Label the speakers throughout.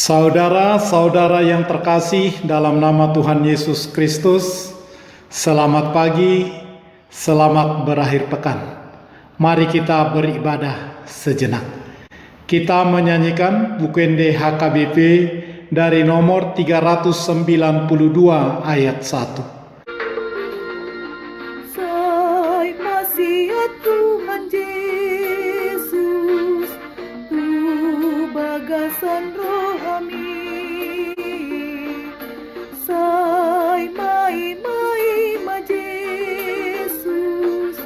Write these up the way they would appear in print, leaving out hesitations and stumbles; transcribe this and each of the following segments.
Speaker 1: Saudara-saudara yang terkasih dalam nama Tuhan Yesus Kristus, selamat pagi, selamat berakhir pekan. Mari kita beribadah sejenak. Kita menyanyikan Bukende HKBP dari nomor 392 ayat 1.
Speaker 2: Tuhan Yesus, Tu bagasan rohani, sai mai ma Yesus,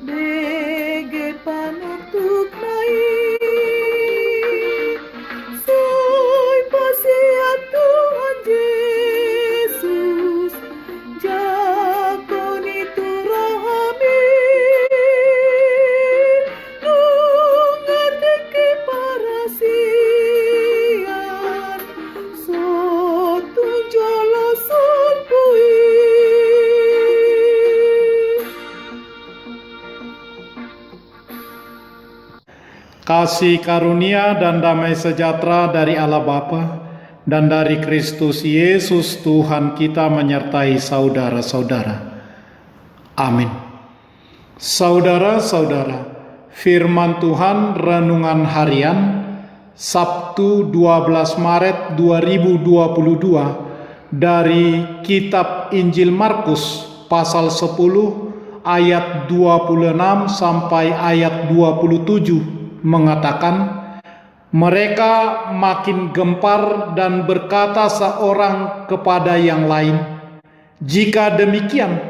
Speaker 2: bege panutuk mai, sai pasiat Tuhan Yesus, jakoni tu rohani.
Speaker 1: Kasih karunia dan damai sejahtera dari Allah Bapa dan dari Kristus Yesus Tuhan kita menyertai saudara-saudara. Amin. Saudara-saudara, firman Tuhan renungan harian Sabtu 12 Maret 2022 dari kitab Injil Markus pasal 10 ayat 26 sampai ayat 27 mengatakan, mereka makin gempar dan berkata seorang kepada yang lain, "Jika demikian,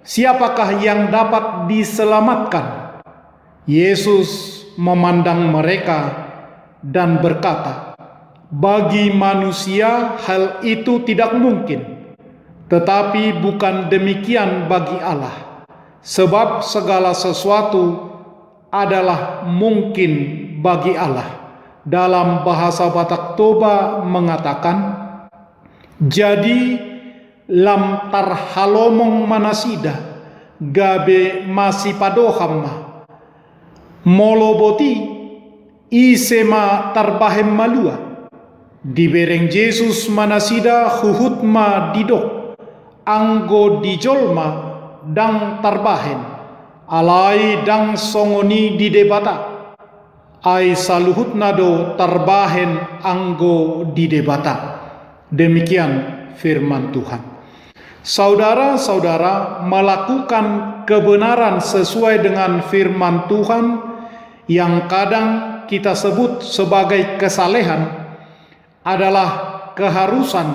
Speaker 1: siapakah yang dapat diselamatkan?" Yesus memandang mereka dan berkata, "Bagi manusia hal itu tidak mungkin, tetapi bukan demikian bagi Allah, sebab segala sesuatu adalah mungkin bagi Allah." Dalam bahasa Batak Toba mengatakan, "Jadi lam tarhalomong manasida gabe masih padohamma moloboti isema tarbahem malua dibereng Yesus manasida huhutma didok anggo dijolma dang tarbahen alai dang songoni di debata ai saluhut nado tarbahen anggo di debata." Demikian firman Tuhan. Saudara-saudara, melakukan kebenaran sesuai dengan firman Tuhan yang kadang kita sebut sebagai kesalehan adalah keharusan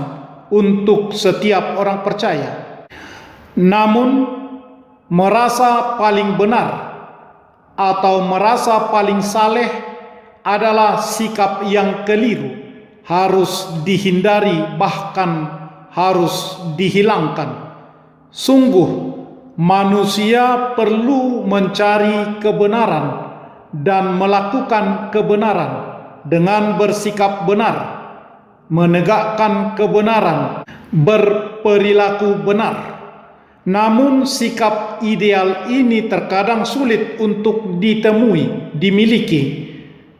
Speaker 1: untuk setiap orang percaya. Namun merasa paling benar atau merasa paling saleh adalah sikap yang keliru, harus dihindari, bahkan harus dihilangkan. Sungguh manusia perlu mencari kebenaran dan melakukan kebenaran dengan bersikap benar, menegakkan kebenaran, berperilaku benar. Namun sikap ideal ini terkadang sulit untuk ditemui, dimiliki,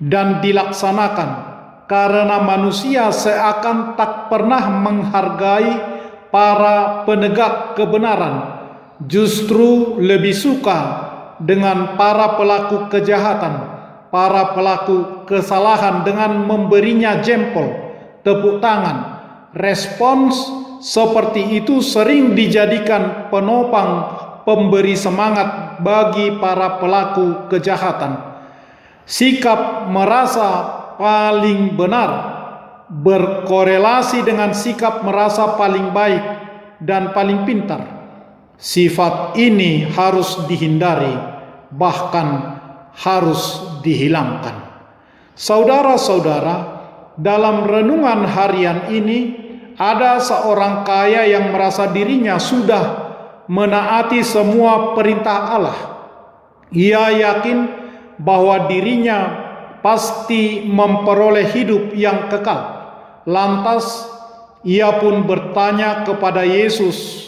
Speaker 1: dan dilaksanakan karena manusia seakan tak pernah menghargai para penegak kebenaran, justru lebih suka dengan para pelaku kejahatan, para pelaku kesalahan dengan memberinya jempol, tepuk tangan. Respons seperti itu sering dijadikan penopang pemberi semangat bagi para pelaku kejahatan. Sikap merasa paling benar berkorelasi dengan sikap merasa paling baik dan paling pintar. Sifat ini harus dihindari, bahkan harus dihilangkan. Saudara-saudara, dalam renungan harian ini ada seorang kaya yang merasa dirinya sudah menaati semua perintah Allah. Ia yakin bahwa dirinya pasti memperoleh hidup yang kekal. Lantas ia pun bertanya kepada Yesus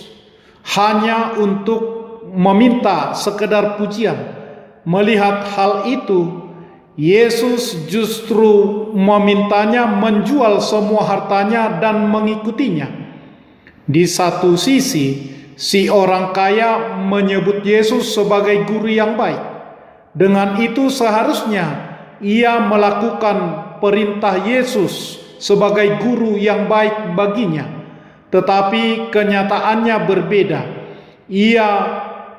Speaker 1: hanya untuk meminta sekedar pujian. Melihat hal itu, Yesus justru memintanya menjual semua hartanya dan mengikutinya. Di satu sisi, si orang kaya menyebut Yesus sebagai guru yang baik. Dengan itu seharusnya ia melakukan perintah Yesus sebagai guru yang baik baginya. Tetapi kenyataannya berbeda. Ia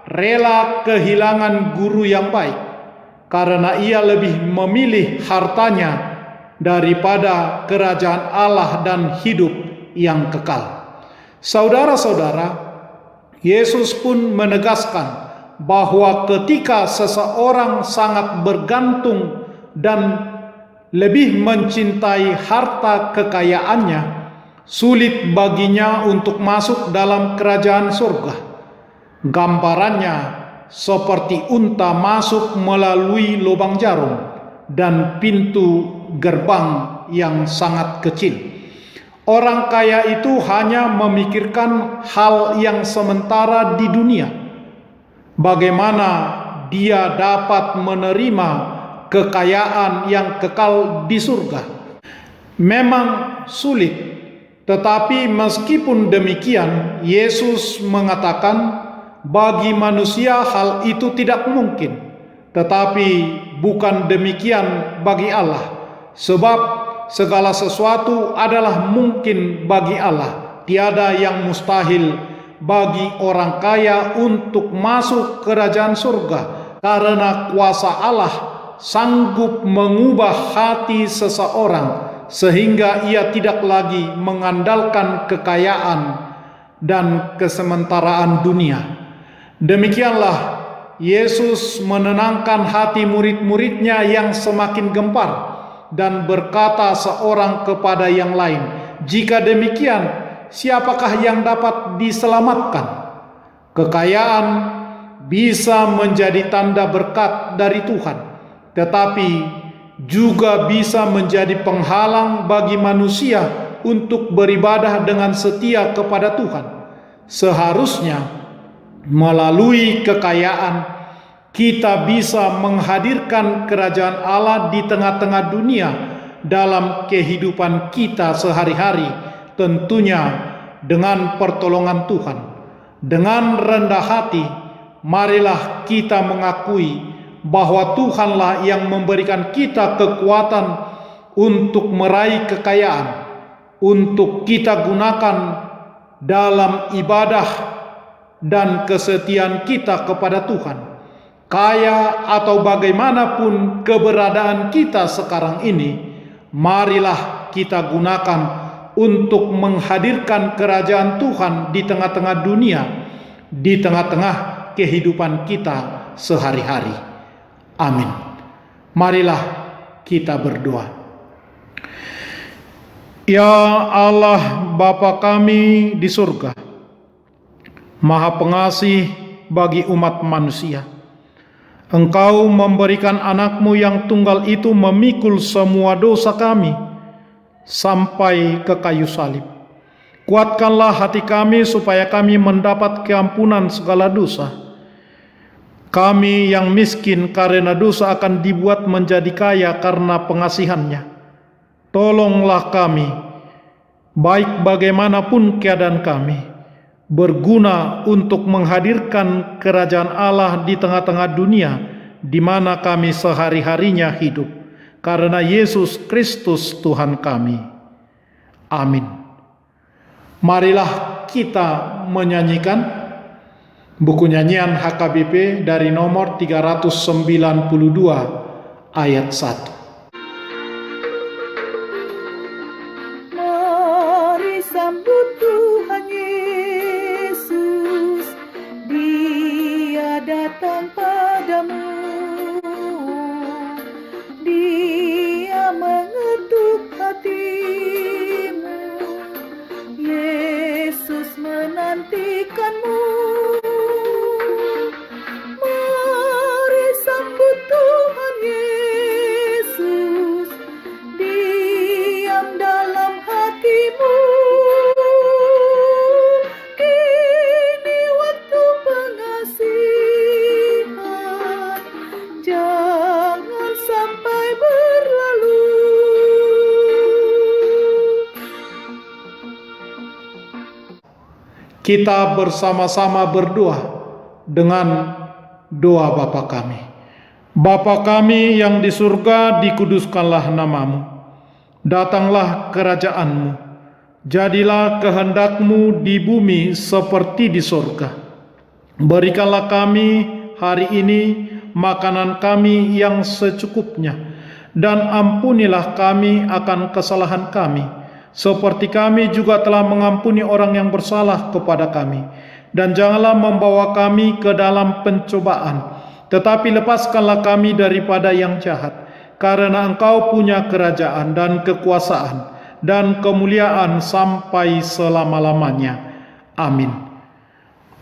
Speaker 1: rela kehilangan guru yang baik karena ia lebih memilih hartanya daripada kerajaan Allah dan hidup yang kekal. Saudara-saudara, Yesus pun menegaskan bahwa ketika seseorang sangat bergantung dan lebih mencintai harta kekayaannya, sulit baginya untuk masuk dalam kerajaan surga. Gambarannya seperti unta masuk melalui lubang jarum dan pintu gerbang yang sangat kecil. Orang kaya itu hanya memikirkan hal yang sementara di dunia. Bagaimana dia dapat menerima kekayaan yang kekal di surga? Memang sulit, tetapi meskipun demikian, Yesus mengatakan bagi manusia hal itu tidak mungkin, tetapi bukan demikian bagi Allah. Sebab segala sesuatu adalah mungkin bagi Allah. Tiada yang mustahil bagi orang kaya untuk masuk kerajaan surga, karena kuasa Allah sanggup mengubah hati seseorang sehingga ia tidak lagi mengandalkan kekayaan dan kesementaraan dunia. Demikianlah Yesus menenangkan hati murid-muridnya yang semakin gempar dan berkata seorang kepada yang lain, "Jika demikian, siapakah yang dapat diselamatkan?" Kekayaan bisa menjadi tanda berkat dari Tuhan, tetapi juga bisa menjadi penghalang bagi manusia untuk beribadah dengan setia kepada Tuhan. Seharusnya melalui kekayaan, kita bisa menghadirkan kerajaan Allah di tengah-tengah dunia dalam kehidupan kita sehari-hari, tentunya dengan pertolongan Tuhan. Dengan rendah hati, marilah kita mengakui bahwa Tuhanlah yang memberikan kita kekuatan untuk meraih kekayaan, untuk kita gunakan dalam ibadah dan kesetiaan kita kepada Tuhan. Kaya atau bagaimanapun keberadaan kita sekarang ini, marilah kita gunakan untuk menghadirkan kerajaan Tuhan di tengah-tengah dunia, di tengah-tengah kehidupan kita sehari-hari. Amin. Marilah kita berdoa. Ya Allah Bapa kami di surga, Maha Pengasih bagi umat manusia, Engkau memberikan anak-Mu yang tunggal itu memikul semua dosa kami sampai ke kayu salib. Kuatkanlah hati kami supaya kami mendapat keampunan segala dosa. Kami yang miskin karena dosa akan dibuat menjadi kaya karena pengasihan-Nya. Tolonglah kami, baik bagaimanapun keadaan kami, berguna untuk menghadirkan kerajaan Allah di tengah-tengah dunia di mana kami sehari-harinya hidup, karena Yesus Kristus Tuhan kami. Amin. Marilah kita menyanyikan buku nyanyian HKBP dari nomor 392 ayat 1.
Speaker 2: Mari sambut Tuhan Yesus, Dia datang padamu. Dia mengetuk hatimu. Yesus menantikanmu. Mari sambut Tuhan Yesus, diam dalam hatimu. Kini waktu pengasihan,
Speaker 1: Kita bersama-sama berdoa dengan doa Bapa kami. Bapa kami yang di surga, dikuduskanlah namamu. Datanglah kerajaan-Mu. Jadilah kehendak-Mu di bumi seperti di surga. Berikanlah kami hari ini makanan kami yang secukupnya, dan ampunilah kami akan kesalahan kami, seperti kami juga telah mengampuni orang yang bersalah kepada kami. Dan janganlah membawa kami ke dalam pencobaan, tetapi lepaskanlah kami daripada yang jahat, karena Engkau punya kerajaan dan kekuasaan dan kemuliaan sampai selama-lamanya. Amin.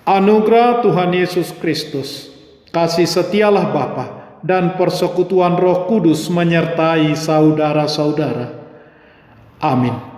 Speaker 1: Anugerah Tuhan Yesus Kristus, kasih setialah Bapa, dan persekutuan Roh Kudus menyertai saudara-saudara. Amin.